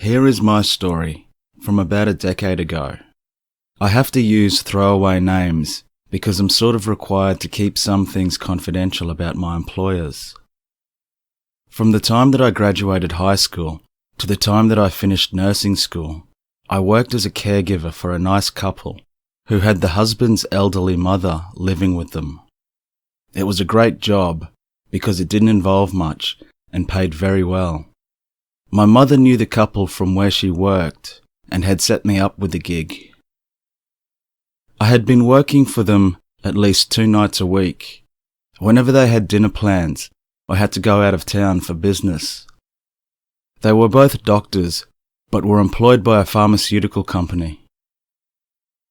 Here is my story from about a decade ago. I have to use throwaway names because I'm sort of required to keep some things confidential about my employers. From the time that I graduated high school to the time that I finished nursing school, I worked as a caregiver for a nice couple who had the husband's elderly mother living with them. It was a great job because it didn't involve much and paid very well. My mother knew the couple from where she worked and had set me up with the gig. I had been working for them at least 2 nights a week. Whenever they had dinner plans, I had to go out of town for business. They were both doctors, but were employed by a pharmaceutical company.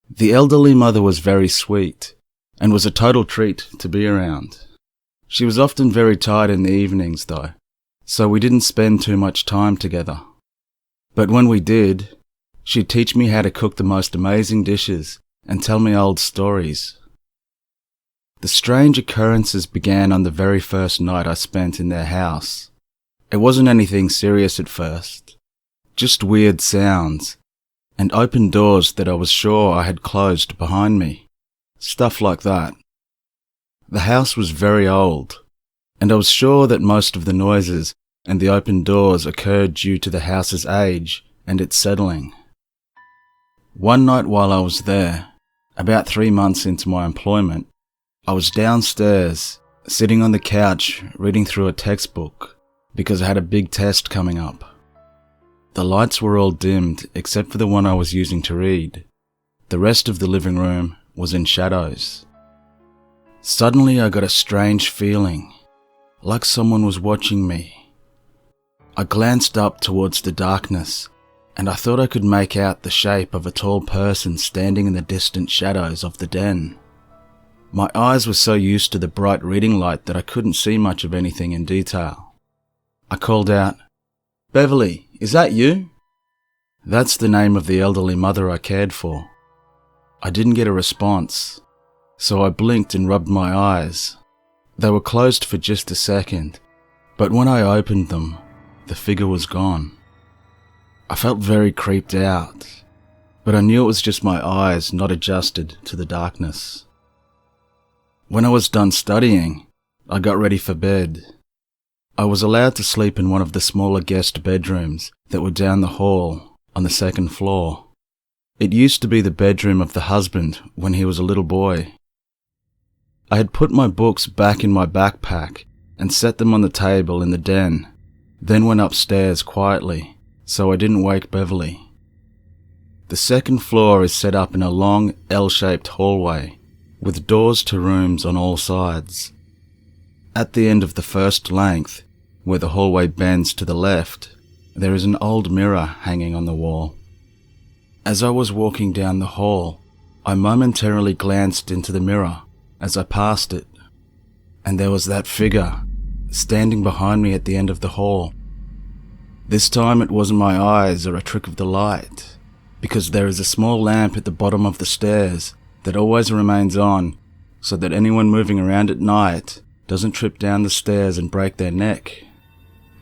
The elderly mother was very sweet and was a total treat to be around. She was often very tired in the evenings though, so we didn't spend too much time together. But when we did, she'd teach me how to cook the most amazing dishes and tell me old stories. The strange occurrences began on the very first night I spent in their house. It wasn't anything serious at first, just weird sounds and open doors that I was sure I had closed behind me. Stuff like that. The house was very old, and I was sure that most of the noises and the open doors occurred due to the house's age and its settling. One night while I was there, about 3 months into my employment, I was downstairs, sitting on the couch reading through a textbook because I had a big test coming up. The lights were all dimmed except for the one I was using to read. The rest of the living room was in shadows. Suddenly I got a strange feeling, like someone was watching me. I glanced up towards the darkness, and I thought I could make out the shape of a tall person standing in the distant shadows of the den. My eyes were so used to the bright reading light that I couldn't see much of anything in detail. I called out, "Beverly, is that you?" That's the name of the elderly mother I cared for. I didn't get a response, so I blinked and rubbed my eyes. They were closed for just a second, but when I opened them, the figure was gone. I felt very creeped out, but I knew it was just my eyes not adjusted to the darkness. When I was done studying, I got ready for bed. I was allowed to sleep in one of the smaller guest bedrooms that were down the hall on the 2nd floor. It used to be the bedroom of the husband when he was a little boy. I had put my books back in my backpack and set them on the table in the den, then went upstairs quietly so I didn't wake Beverly. The 2nd floor is set up in a long L-shaped hallway with doors to rooms on all sides. At the end of the first length, where the hallway bends to the left, there is an old mirror hanging on the wall. As I was walking down the hall, I momentarily glanced into the mirror as I passed it, and there was that figure standing behind me at the end of the hall. This time it wasn't my eyes or a trick of the light, because there is a small lamp at the bottom of the stairs that always remains on so that anyone moving around at night doesn't trip down the stairs and break their neck.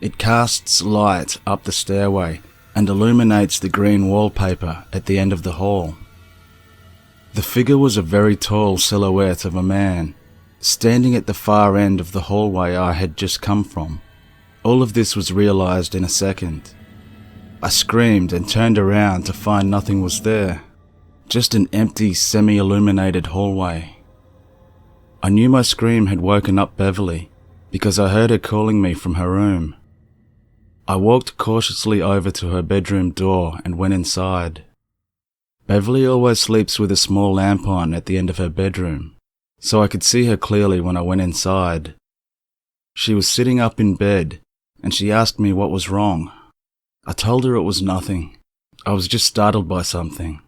It casts light up the stairway and illuminates the green wallpaper at the end of the hall. The figure was a very tall silhouette of a man, standing at the far end of the hallway I had just come from. All of this was realized in a second. I screamed and turned around to find nothing was there, just an empty, semi-illuminated hallway. I knew my scream had woken up Beverly because I heard her calling me from her room. I walked cautiously over to her bedroom door and went inside. Beverly always sleeps with a small lamp on at the end of her bedroom, so I could see her clearly when I went inside. She was sitting up in bed, and she asked me what was wrong. I told her it was nothing. I was just startled by something.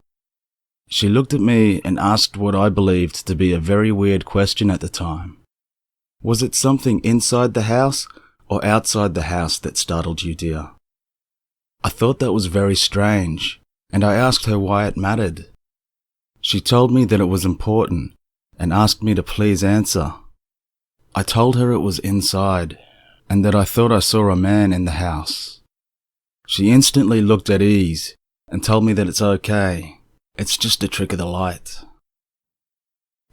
She looked at me and asked what I believed to be a very weird question at the time. Was it something inside the house or outside the house that startled you, dear? I thought that was very strange, and I asked her why it mattered. She told me that it was important and asked me to please answer. I told her it was inside and that I thought I saw a man in the house. She instantly looked at ease and told me that it's okay. It's just a trick of the light.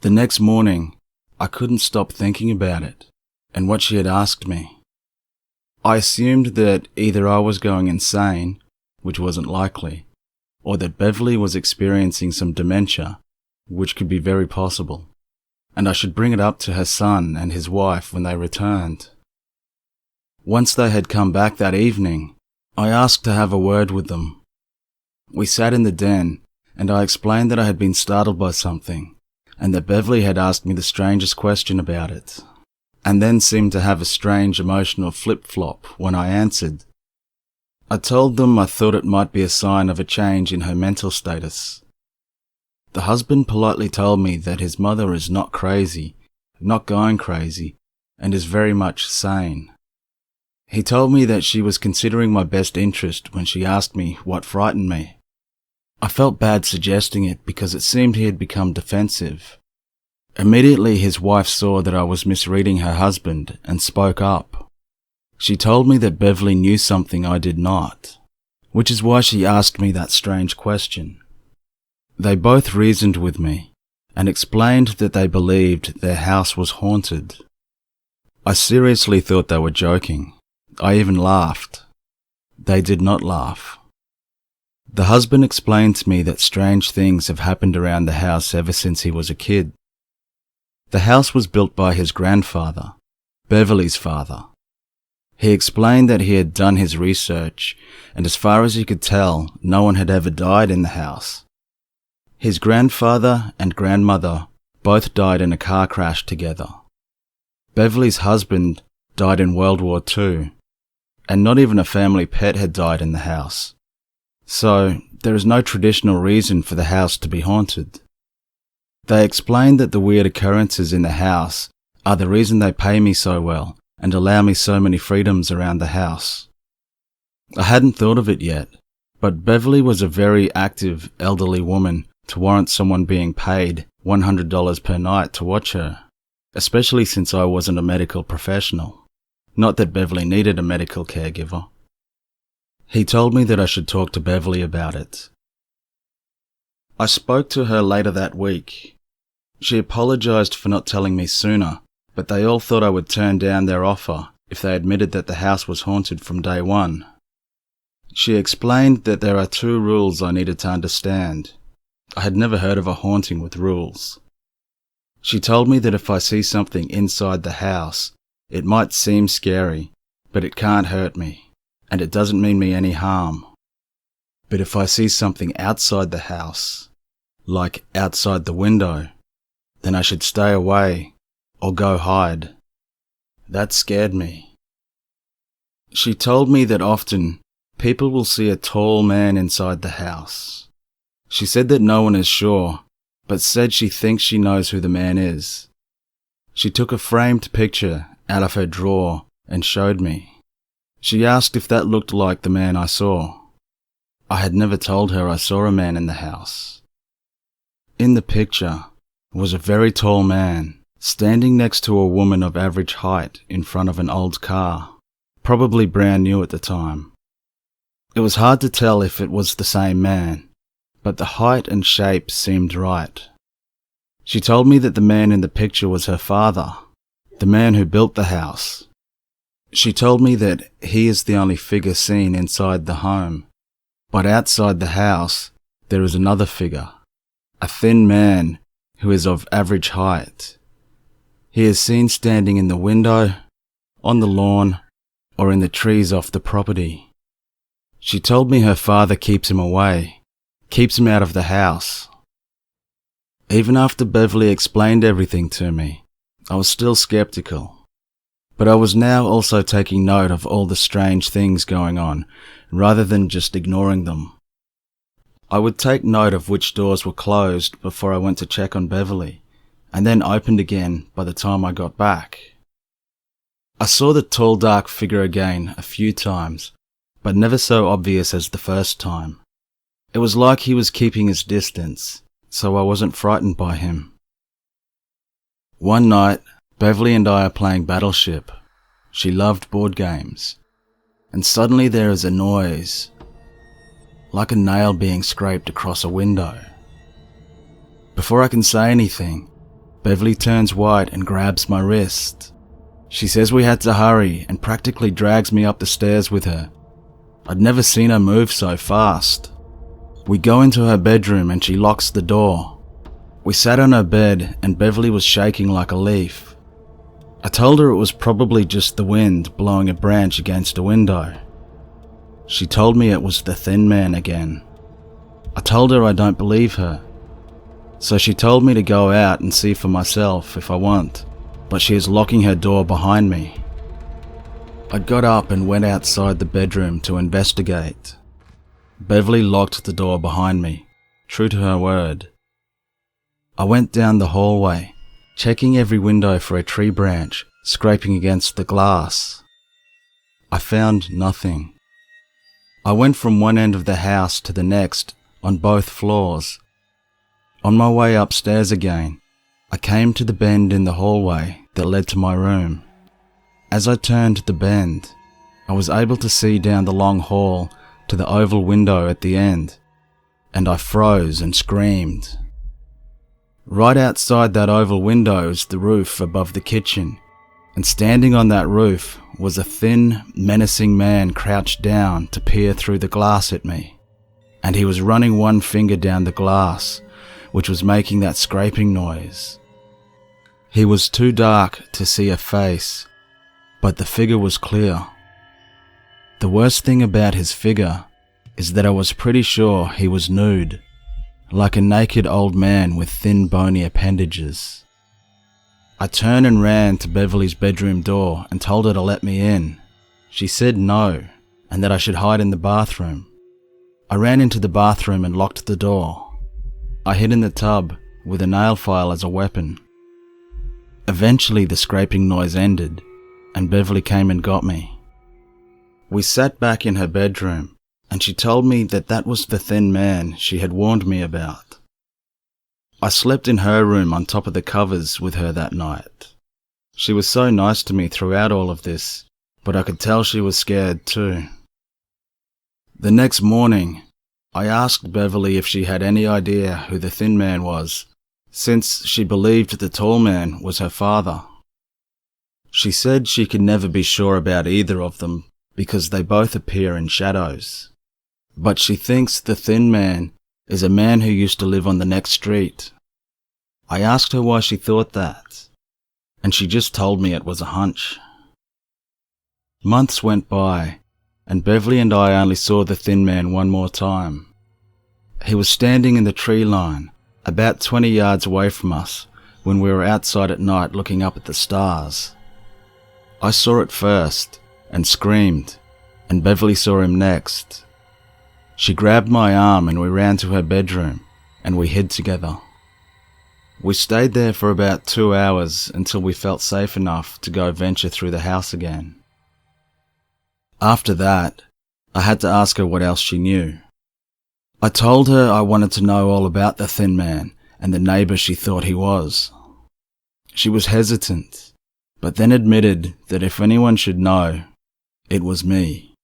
The next morning, I couldn't stop thinking about it and what she had asked me. I assumed that either I was going insane, which wasn't likely, or that Beverly was experiencing some dementia, which could be very possible, and I should bring it up to her son and his wife when they returned. Once they had come back that evening, I asked to have a word with them. We sat in the den, and I explained that I had been startled by something, and that Beverly had asked me the strangest question about it, and then seemed to have a strange emotional flip-flop when I answered. I told them I thought it might be a sign of a change in her mental status. The husband politely told me that his mother is not crazy, not going crazy, and is very much sane. He told me that she was considering my best interest when she asked me what frightened me. I felt bad suggesting it because it seemed he had become defensive. Immediately his wife saw that I was misreading her husband and spoke up. She told me that Beverly knew something I did not, which is why she asked me that strange question. They both reasoned with me and explained that they believed their house was haunted. I seriously thought they were joking. I even laughed. They did not laugh. The husband explained to me that strange things have happened around the house ever since he was a kid. The house was built by his grandfather, Beverly's father. He explained that he had done his research, and as far as he could tell, no one had ever died in the house. His grandfather and grandmother both died in a car crash together. Beverly's husband died in World War II, and not even a family pet had died in the house. So, there is no traditional reason for the house to be haunted. They explained that the weird occurrences in the house are the reason they pay me so well and allow me so many freedoms around the house. I hadn't thought of it yet, but Beverly was a very active elderly woman to warrant someone being paid $100 per night to watch her, especially since I wasn't a medical professional. Not that Beverly needed a medical caregiver. He told me that I should talk to Beverly about it. I spoke to her later that week. She apologized for not telling me sooner, but they all thought I would turn down their offer if they admitted that the house was haunted from day one. She explained that there are 2 rules I needed to understand. I had never heard of a haunting with rules. She told me that if I see something inside the house, it might seem scary, but it can't hurt me, and it doesn't mean me any harm. But if I see something outside the house, like outside the window, then I should stay away or go hide. That scared me. She told me that often people will see a tall man inside the house. She said that no one is sure, but said she thinks she knows who the man is. She took a framed picture out of her drawer and showed me. She asked if that looked like the man I saw. I had never told her I saw a man in the house. In the picture was a very tall man standing next to a woman of average height in front of an old car, probably brand new at the time. It was hard to tell if it was the same man, but the height and shape seemed right. She told me that the man in the picture was her father, the man who built the house. She told me that he is the only figure seen inside the home, but outside the house there is another figure, a thin man who is of average height. He is seen standing in the window, on the lawn, or in the trees off the property. She told me her father keeps him away, keeps him out of the house. Even after Beverly explained everything to me, I was still skeptical. But I was now also taking note of all the strange things going on, rather than just ignoring them. I would take note of which doors were closed before I went to check on Beverly, and then opened again by the time I got back. I saw the tall dark figure again a few times, but never so obvious as the first time. It was like he was keeping his distance, so I wasn't frightened by him. One night, Beverly and I are playing Battleship. She loved board games. and suddenly there is a noise, like a nail being scraped across a window. Before I can say anything, Beverly turns white and grabs my wrist. She says we had to hurry and practically drags me up the stairs with her. I'd never seen her move so fast. We go into her bedroom and she locks the door. We sat on her bed and Beverly was shaking like a leaf. I told her it was probably just the wind blowing a branch against a window. She told me it was the thin man again. I told her I don't believe her. So she told me to go out and see for myself if I want, but she is locking her door behind me. I got up and went outside the bedroom to investigate. Beverly locked the door behind me, true to her word. I went down the hallway, checking every window for a tree branch scraping against the glass. I found nothing. I went from one end of the house to the next on both floors. On my way upstairs again, I came to the bend in the hallway that led to my room. As I turned the bend, I was able to see down the long hall to the oval window at the end, and I froze and screamed. Right outside that oval window is the roof above the kitchen, and standing on that roof was a thin, menacing man crouched down to peer through the glass at me, and he was running one finger down the glass, which was making that scraping noise. He was too dark to see a face, but the figure was clear. The worst thing about his figure is that I was pretty sure he was nude, like a naked old man with thin bony appendages. I turned and ran to Beverly's bedroom door and told her to let me in. She said no, and that I should hide in the bathroom. I ran into the bathroom and locked the door. I hid in the tub with a nail file as a weapon. Eventually the scraping noise ended, and Beverly came and got me. We sat back in her bedroom, and she told me that that was the thin man she had warned me about. I slept in her room on top of the covers with her that night. She was so nice to me throughout all of this, but I could tell she was scared too. The next morning, I asked Beverly if she had any idea who the thin man was, since she believed the tall man was her father. She said she could never be sure about either of them because they both appear in shadows. But she thinks the thin man is a man who used to live on the next street. I asked her why she thought that, and she just told me it was a hunch. Months went by, and Beverly and I only saw the thin man one more time. He was standing in the tree line, about 20 yards away from us, when we were outside at night looking up at the stars. I saw it first, and screamed, and Beverly saw him next. She grabbed my arm and we ran to her bedroom, and we hid together. We stayed there for about 2 hours until we felt safe enough to go venture through the house again. After that, I had to ask her what else she knew. I told her I wanted to know all about the thin man and the neighbour she thought he was. She was hesitant, but then admitted that if anyone should know, it was me.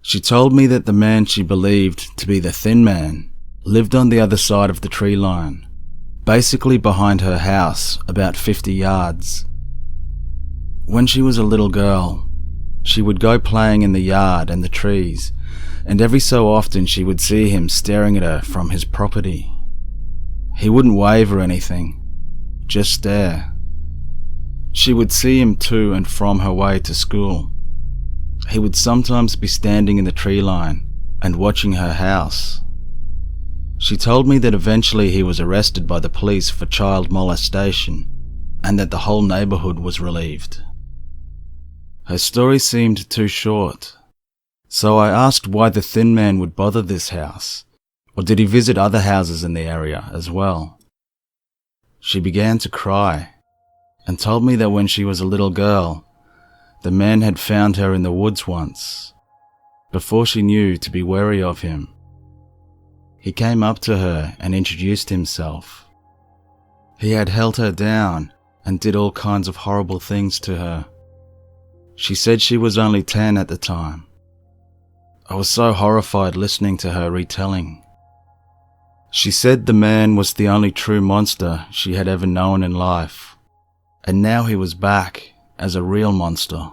She told me that the man she believed to be the thin man lived on the other side of the tree line, basically behind her house about 50 yards. When she was a little girl, she would go playing in the yard and the trees, and every so often she would see him staring at her from his property. He wouldn't wave or anything, just stare. She would see him to and from her way to school. He would sometimes be standing in the tree line and watching her house. She told me that eventually he was arrested by the police for child molestation and that the whole neighbourhood was relieved. Her story seemed too short, so I asked why the thin man would bother this house, or did he visit other houses in the area as well? She began to cry and told me that when she was a little girl, the man had found her in the woods once, before she knew to be wary of him. He came up to her and introduced himself. He had held her down and did all kinds of horrible things to her. She said she was only 10 at the time. I was so horrified listening to her retelling. She said the man was the only true monster she had ever known in life, and now he was back as a real monster.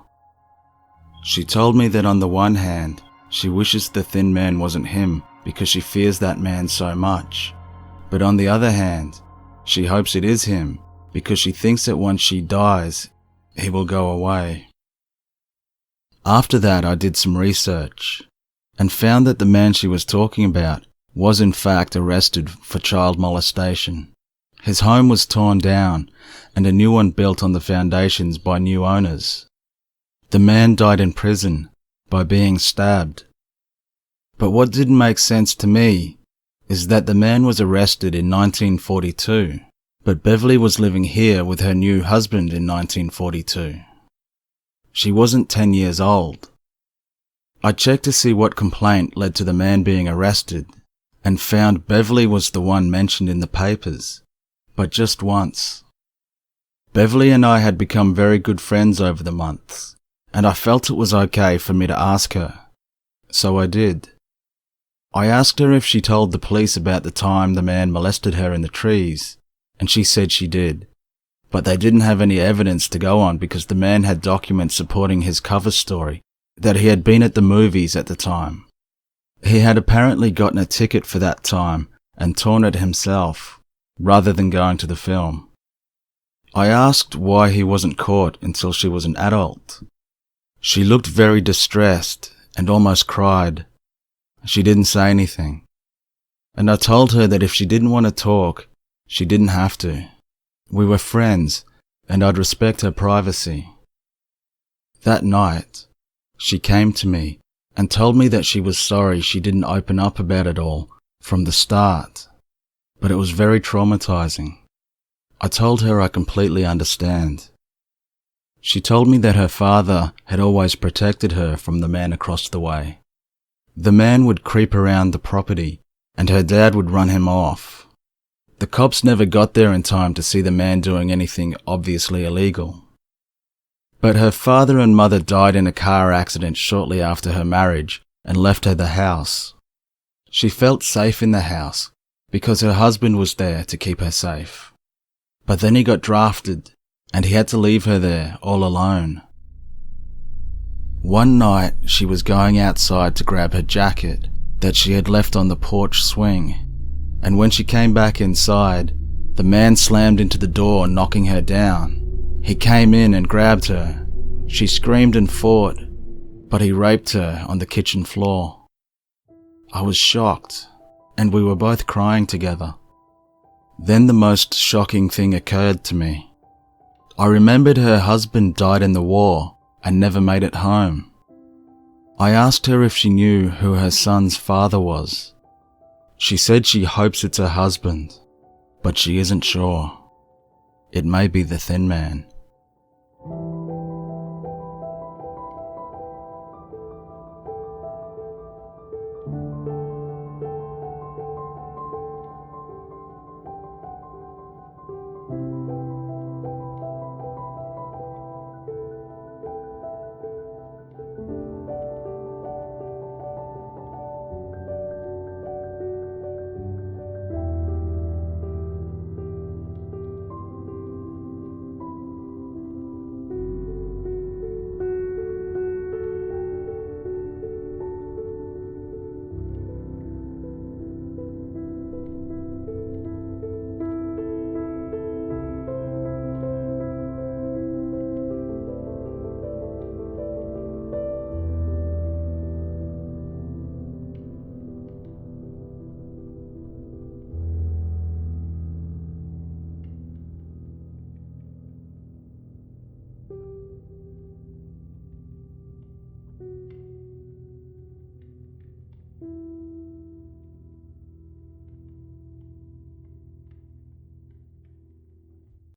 She told me that on the one hand, she wishes the thin man wasn't him because she fears that man so much, but on the other hand, she hopes it is him because she thinks that once she dies, he will go away. After that, I did some research and found that the man she was talking about was in fact arrested for child molestation. His home was torn down and a new one built on the foundations by new owners. The man died in prison by being stabbed. But what didn't make sense to me is that the man was arrested in 1942, but Beverly was living here with her new husband in 1942. She wasn't 10 years old. I checked to see what complaint led to the man being arrested and found Beverly was the one mentioned in the papers, but just once. Beverly and I had become very good friends over the months, and I felt it was okay for me to ask her, so I did. I asked her if she told the police about the time the man molested her in the trees, and she said she did, but they didn't have any evidence to go on because the man had documents supporting his cover story that he had been at the movies at the time. He had apparently gotten a ticket for that time and torn it himself, rather than going to the film. I asked why he wasn't caught until she was an adult. She looked very distressed and almost cried. She didn't say anything, and I told her that if she didn't want to talk, she didn't have to. We were friends, and I'd respect her privacy. That night, she came to me and told me that she was sorry she didn't open up about it all from the start, but it was very traumatizing. I told her I completely understand. She told me that her father had always protected her from the man across the way. The man would creep around the property, and her dad would run him off. The cops never got there in time to see the man doing anything obviously illegal. But her father and mother died in a car accident shortly after her marriage and left her the house. She felt safe in the house because her husband was there to keep her safe. But then he got drafted and he had to leave her there all alone. One night she was going outside to grab her jacket that she had left on the porch swing, and when she came back inside, the man slammed into the door, knocking her down. He came in and grabbed her. She screamed and fought, but he raped her on the kitchen floor. I was shocked, and we were both crying together. Then the most shocking thing occurred to me. I remembered her husband died in the war and never made it home. I asked her if she knew who her son's father was. She said she hopes it's her husband, but she isn't sure. It may be the thin man.